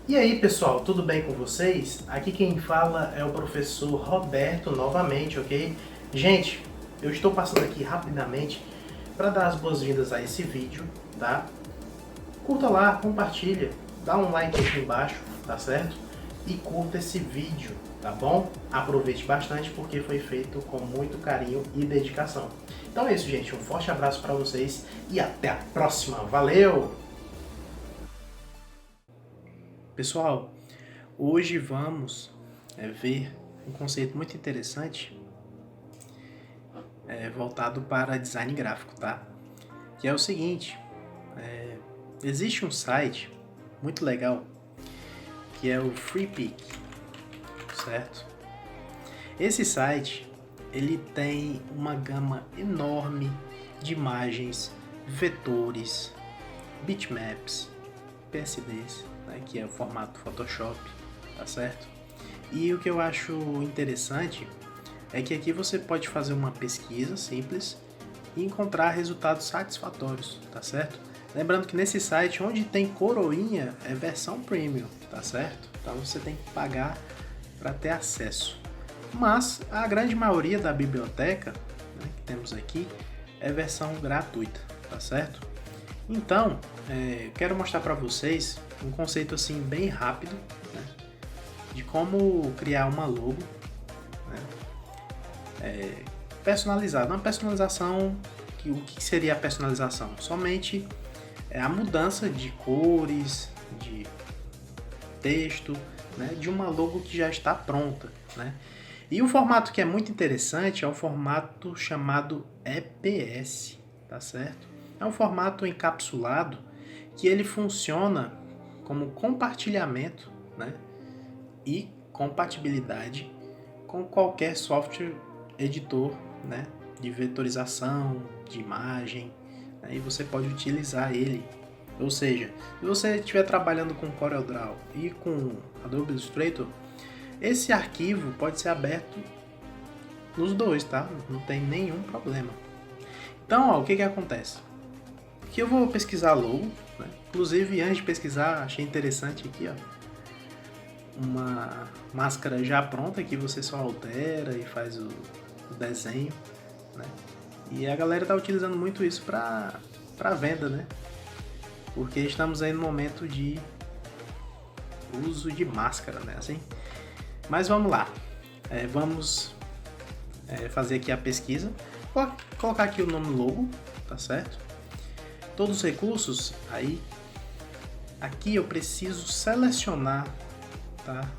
E aí pessoal, tudo bem com vocês? Aqui quem fala é o professor Roberto novamente, ok? Gente, eu estou passando aqui rapidamente para dar as boas-vindas a esse vídeo, tá? Curta lá, compartilha, dá um like aqui embaixo, tá certo? E curta esse vídeo, tá bom? Aproveite bastante porque foi feito com muito carinho e dedicação. Então é isso, gente. Um forte abraço para vocês e até a próxima. Valeu! Pessoal, hoje vamos ver um conceito muito interessante voltado para design gráfico, tá? Que é o seguinte, existe um site muito legal que é o Freepik, certo? Esse site ele tem uma gama enorme de imagens, vetores, bitmaps, PSDs, né, que é o formato Photoshop, tá certo? E o que eu acho interessante é que aqui você pode fazer uma pesquisa simples e encontrar resultados satisfatórios, tá certo? Lembrando que nesse site, onde tem coroinha, é versão premium, tá certo? Então você tem que pagar para ter acesso. Mas a grande maioria da biblioteca, né, que temos aqui é versão gratuita, tá certo? Então, quero mostrar para vocês um conceito assim bem rápido, né, de como criar uma logo, né, personalizada. Uma personalização, o que seria a personalização? Somente a mudança de cores, de texto, né, de uma logo que já está pronta, né? E o formato que é muito interessante é o formato chamado EPS, tá certo? É um formato encapsulado que ele funciona como compartilhamento, né, e compatibilidade com qualquer software editor, né, de vetorização, de imagem, né, e você pode utilizar ele. Ou seja, se você estiver trabalhando com CorelDRAW e com Adobe Illustrator, esse arquivo pode ser aberto nos dois, tá? Não tem nenhum problema. Então, ó, o que acontece? Aqui eu vou pesquisar logo, né? Inclusive, antes de pesquisar, achei interessante aqui, ó, uma máscara já pronta que você só altera e faz o desenho, né? E a galera tá utilizando muito isso para venda, né? Porque estamos aí no momento de uso de máscara, né? Assim. Mas vamos lá, vamos fazer aqui a pesquisa. Vou colocar aqui o nome logo, tá certo? Todos os recursos, aí aqui eu preciso selecionar, tá,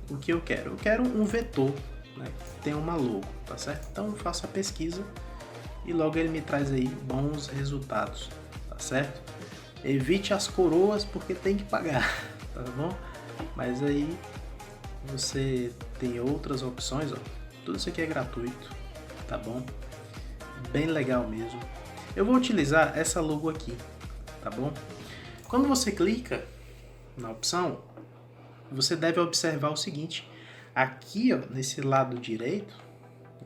o que eu quero. Eu quero um vetor, né, que tem uma logo, tá certo? Então eu faço a pesquisa e logo ele me traz aí bons resultados, tá certo? Evite as coroas porque tem que pagar, tá bom? Mas aí você tem outras opções, ó. Tudo isso aqui é gratuito, tá bom? Bem legal mesmo. Eu vou utilizar essa logo aqui, tá bom? Quando você clica na opção, você deve observar o seguinte: aqui, ó, nesse lado direito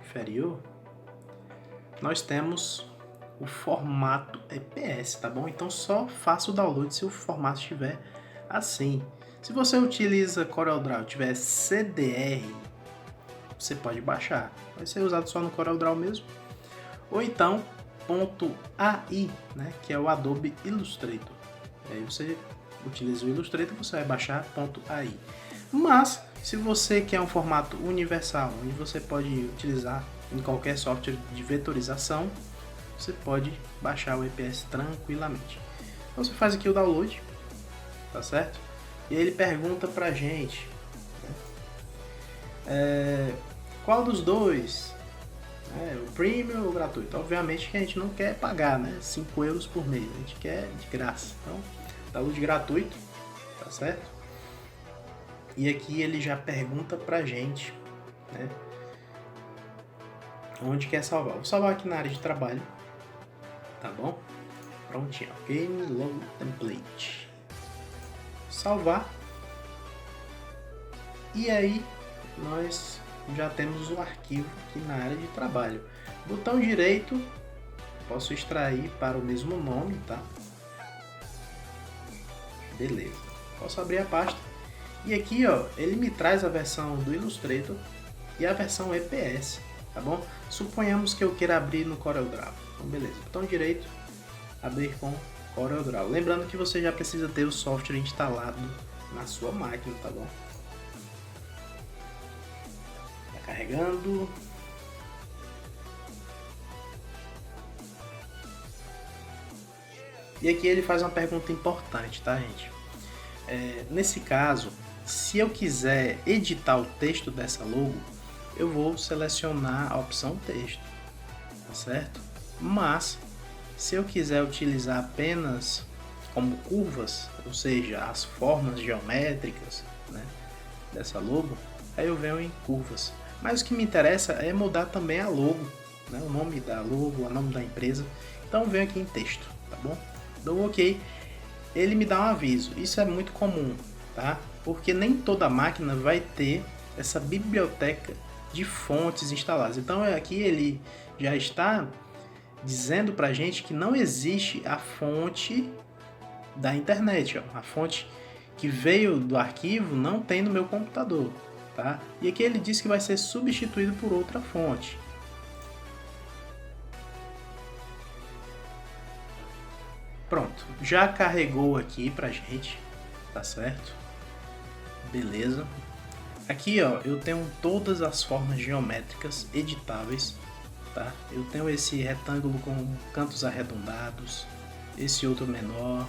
inferior, nós temos o formato EPS, tá bom? Então só faça o download se o formato estiver assim. Se você utiliza CorelDRAW e tiver CDR, você pode baixar. Vai ser usado só no CorelDRAW mesmo. Ou então .ai, né, que é o Adobe Illustrator. E aí você utiliza o Illustrator, você vai baixar .ai. Mas se você quer um formato universal, onde você pode utilizar em qualquer software de vetorização, você pode baixar o EPS tranquilamente. Então você faz aqui o download, tá certo? E ele pergunta pra gente, qual dos dois, o premium ou o gratuito? Obviamente que a gente não quer pagar, né, 5 euros por mês, a gente quer de graça. Então, download gratuito, tá certo? E aqui ele já pergunta pra gente, né, onde quer salvar. Vou salvar aqui na área de trabalho, tá bom? Prontinho, Game Logo Template. Salvar. E aí nós já temos o arquivo aqui na área de trabalho. Botão direito, posso extrair para o mesmo nome, tá? Beleza. Posso abrir a pasta E aqui, ó, ele me traz a versão do Illustrator e a versão EPS, tá bom? Suponhamos que eu queira abrir no CorelDRAW. Então, beleza. Botão direito, abrir com CorelDRAW. Lembrando que você já precisa ter o software instalado na sua máquina, tá bom? Tá carregando. E aqui ele faz uma pergunta importante, tá, gente? Nesse caso, se eu quiser editar o texto dessa logo, eu vou selecionar a opção texto, tá certo? Mas, se eu quiser utilizar apenas como curvas, ou seja, as formas geométricas, né, dessa logo, aí eu venho em curvas. Mas o que me interessa é mudar também a logo, né, o nome da logo, o nome da empresa. Então eu venho aqui em texto, tá bom? Dou OK, ele me dá um aviso. Isso é muito comum, tá? Porque nem toda máquina vai ter essa biblioteca de fontes instaladas. Então aqui ele já está dizendo pra gente que não existe a fonte da internet, ó. A fonte que veio do arquivo não tem no meu computador, tá? E aqui ele diz que vai ser substituído por outra fonte. Pronto, já carregou aqui pra gente, tá certo? Beleza. Aqui, ó, eu tenho todas as formas geométricas editáveis, tá? Eu tenho esse retângulo com cantos arredondados, esse outro menor,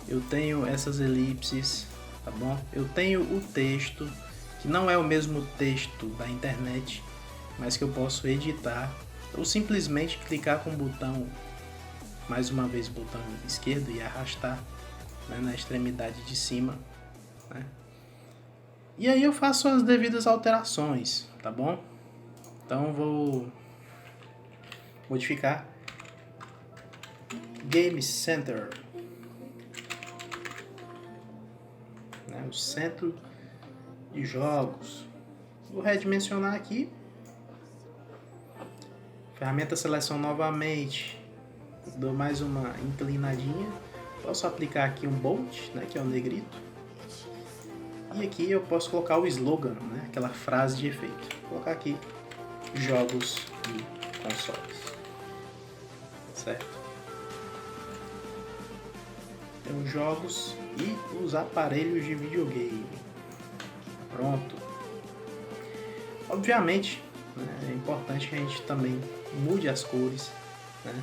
eu tenho essas elipses, tá bom? Eu tenho o texto, que não é o mesmo texto da internet, mas que eu posso editar, ou simplesmente clicar com o botão, mais uma vez o botão esquerdo e arrastar, né, na extremidade de cima, né? E aí eu faço as devidas alterações, tá bom? Então vou modificar Game Center, né, o centro de jogos. Vou redimensionar aqui. Ferramenta seleção novamente. Dou mais uma inclinadinha. Posso aplicar aqui um bolt, né, que é o negrito. E aqui eu posso colocar o slogan, né, aquela frase de efeito. Vou colocar aqui jogos e consoles. Certo? Então, jogos e os aparelhos de videogame. Pronto. Obviamente, né, é importante que a gente também mude as cores, né,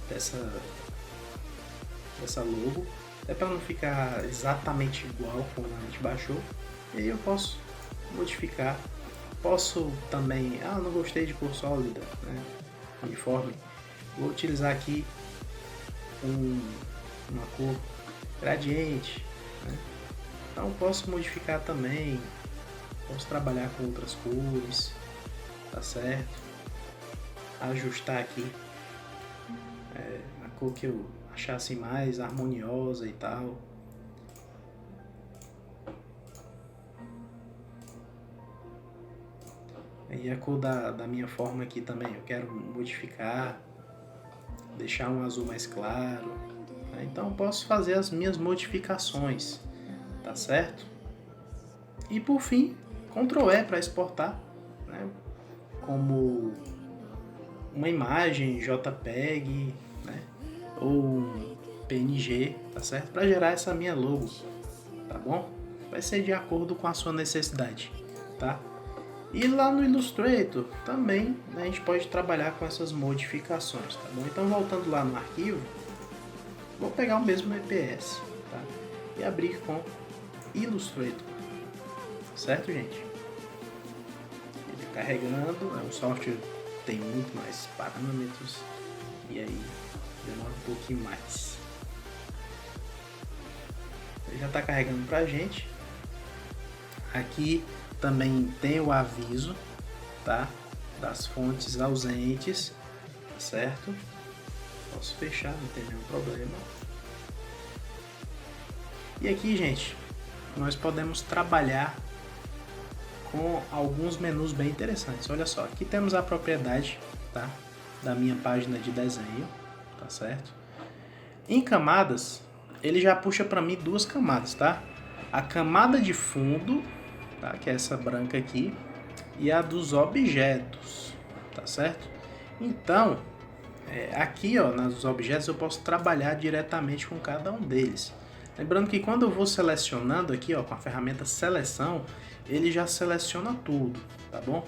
dessa logo, é para não ficar exatamente igual como a gente baixou. E aí eu posso modificar. Posso também, não gostei de cor sólida, né, uniforme, vou utilizar aqui uma cor gradiente, né? Então posso modificar também, posso trabalhar com outras cores, tá certo? Ajustar aqui a cor que eu achasse mais harmoniosa e tal. E a cor da minha forma aqui também eu quero modificar, deixar um azul mais claro, né? Então posso fazer as minhas modificações, tá certo? E por fim, Ctrl E para exportar, né, como uma imagem JPEG, né, ou PNG, tá certo? Para gerar essa minha logo, tá bom? Vai ser de acordo com a sua necessidade, tá? E lá no Illustrator também, né, a gente pode trabalhar com essas modificações, tá bom? Então voltando lá no arquivo, vou pegar o mesmo EPS, tá? E abrir com Illustrator, certo, gente? Ele carregando, o software tem muito mais parâmetros e aí demora um pouquinho mais. Ele já está carregando pra gente. Aqui também tem o aviso, tá, das fontes ausentes, tá certo? Posso fechar, não tem nenhum problema. E aqui, gente, nós podemos trabalhar com alguns menus bem interessantes. Olha só, aqui temos a propriedade, tá, da minha página de desenho, tá certo? Em camadas, ele já puxa para mim duas camadas, tá? a camada de fundo, tá? Que é essa branca aqui, e a dos objetos, tá certo? Então, aqui, ó, nos objetos eu posso trabalhar diretamente com cada um deles. Lembrando que quando eu vou selecionando aqui, ó, com a ferramenta seleção, ele já seleciona tudo, tá bom?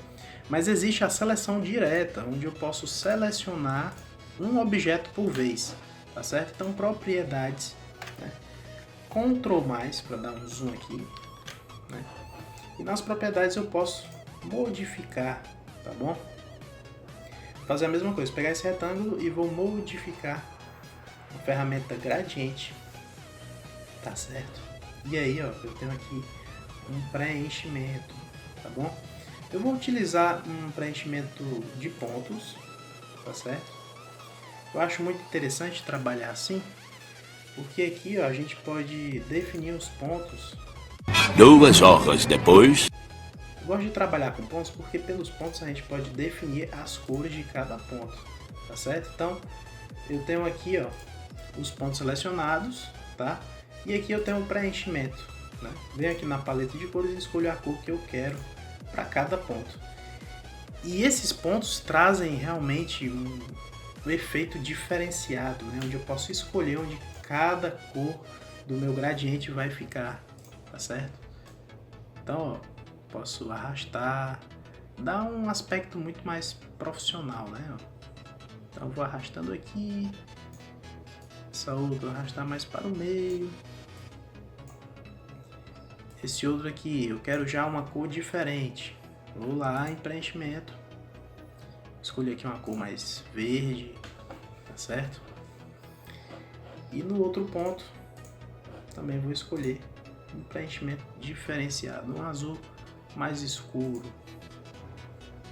Mas existe a seleção direta, onde eu posso selecionar um objeto por vez, tá certo? Então, propriedades, né? Ctrl+, para dar um zoom aqui, né? E nas propriedades eu posso modificar, tá bom? Vou fazer a mesma coisa, pegar esse retângulo e vou modificar a ferramenta gradiente, tá certo? E aí, ó, eu tenho aqui um preenchimento, tá bom? Eu vou utilizar um preenchimento de pontos, tá certo? Eu acho muito interessante trabalhar assim, porque aqui, ó, a gente pode definir os pontos. 2 horas depois. Eu gosto de trabalhar com pontos porque pelos pontos a gente pode definir as cores de cada ponto, tá certo? Então, eu tenho aqui, ó, os pontos selecionados, tá? E aqui eu tenho o preenchimento, né? Venho aqui na paleta de cores e escolho a cor que eu quero para cada ponto. E esses pontos trazem realmente um efeito diferenciado, né? Onde eu posso escolher onde cada cor do meu gradiente vai ficar, tá certo? Então, ó, posso arrastar, dá um aspecto muito mais profissional, né? Então eu vou arrastando aqui, essa outra arrastar mais para o meio. Esse outro aqui, eu quero já uma cor diferente. Vou lá em preenchimento, escolher aqui uma cor mais verde, tá certo? E no outro ponto, também vou escolher um preenchimento diferenciado, um azul mais escuro,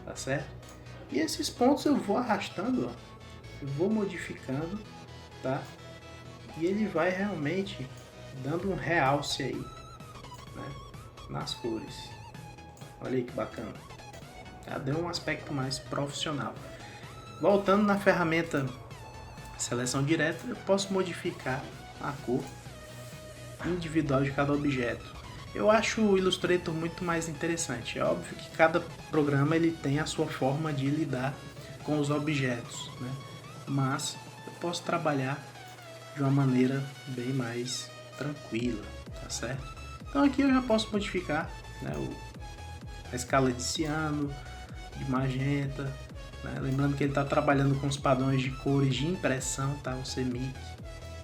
tá certo? E esses pontos eu vou arrastando, ó, eu vou modificando, tá? E ele vai realmente dando um realce aí, né, nas cores. Olha aí que bacana. Já deu um aspecto mais profissional. Voltando na ferramenta seleção direta, eu posso modificar a cor individual de cada objeto. Eu acho o Illustrator muito mais interessante. É óbvio que cada programa ele tem a sua forma de lidar com os objetos, né? Mas eu posso trabalhar de uma maneira bem mais tranquila, tá certo? Então aqui eu já posso modificar, né, a escala de ciano, de magenta, né? Lembrando que ele está trabalhando com os padrões de cores de impressão, tá? O CMYK,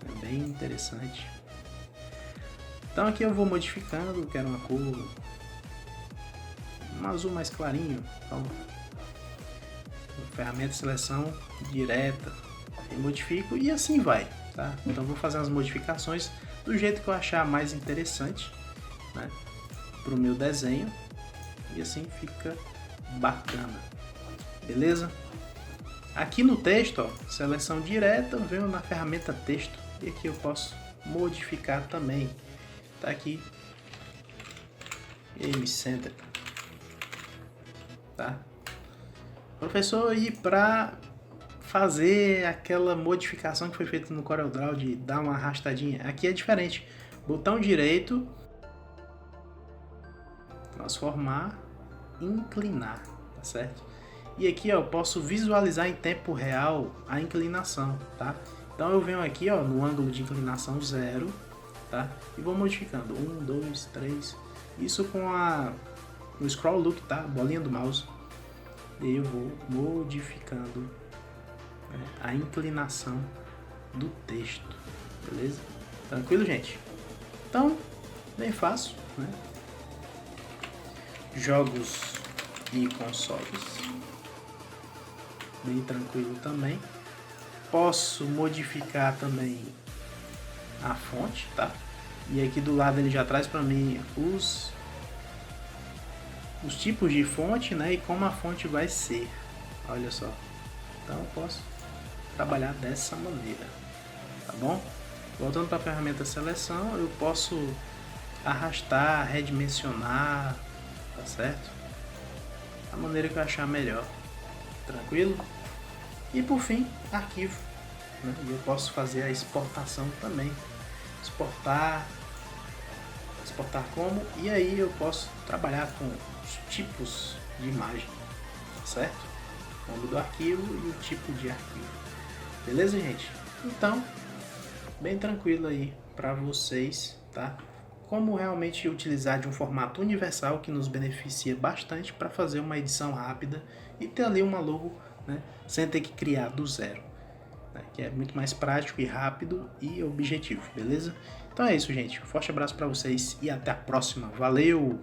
é bem interessante. Então aqui eu vou modificando, quero uma cor, um azul mais clarinho, então, ferramenta de seleção direta, eu modifico e assim vai, tá? Então vou fazer as modificações do jeito que eu achar mais interessante, né, para o meu desenho, e assim fica bacana, beleza? Aqui no texto, ó, seleção direta, eu venho na ferramenta texto e aqui eu posso modificar também. Tá aqui, M-Center, tá? Professor, e para fazer aquela modificação que foi feita no CorelDRAW de dar uma arrastadinha, aqui é diferente. Botão direito, transformar, inclinar, tá certo? E aqui, ó, eu posso visualizar em tempo real a inclinação, tá? Então eu venho aqui, ó, no ângulo de inclinação 0, tá? E vou modificando 1, 2, 3, isso com o scroll look, tá? Bolinha do mouse. E eu vou modificando, né, a inclinação do texto, beleza? Tranquilo, gente? Então, bem fácil, né? Jogos e consoles, bem tranquilo também. Posso modificar também a fonte, tá? E aqui do lado ele já traz para mim os tipos de fonte, né? E como a fonte vai ser. Olha só. Então eu posso trabalhar dessa maneira, tá bom? Voltando para a ferramenta seleção, eu posso arrastar, redimensionar, tá certo? Da maneira que eu achar melhor. Tranquilo? E por fim, arquivo, né? E eu posso fazer a exportação também. Exportar exportar como, e aí eu posso trabalhar com os tipos de imagem, certo? O nome do arquivo e o tipo de arquivo. Beleza, gente? Então, bem tranquilo aí para vocês, tá? Como realmente utilizar de um formato universal que nos beneficia bastante para fazer uma edição rápida e ter ali uma logo, né, sem ter que criar do zero, né, que é muito mais prático e rápido e objetivo, beleza? Então é isso, gente. Um forte abraço para vocês e até a próxima. Valeu!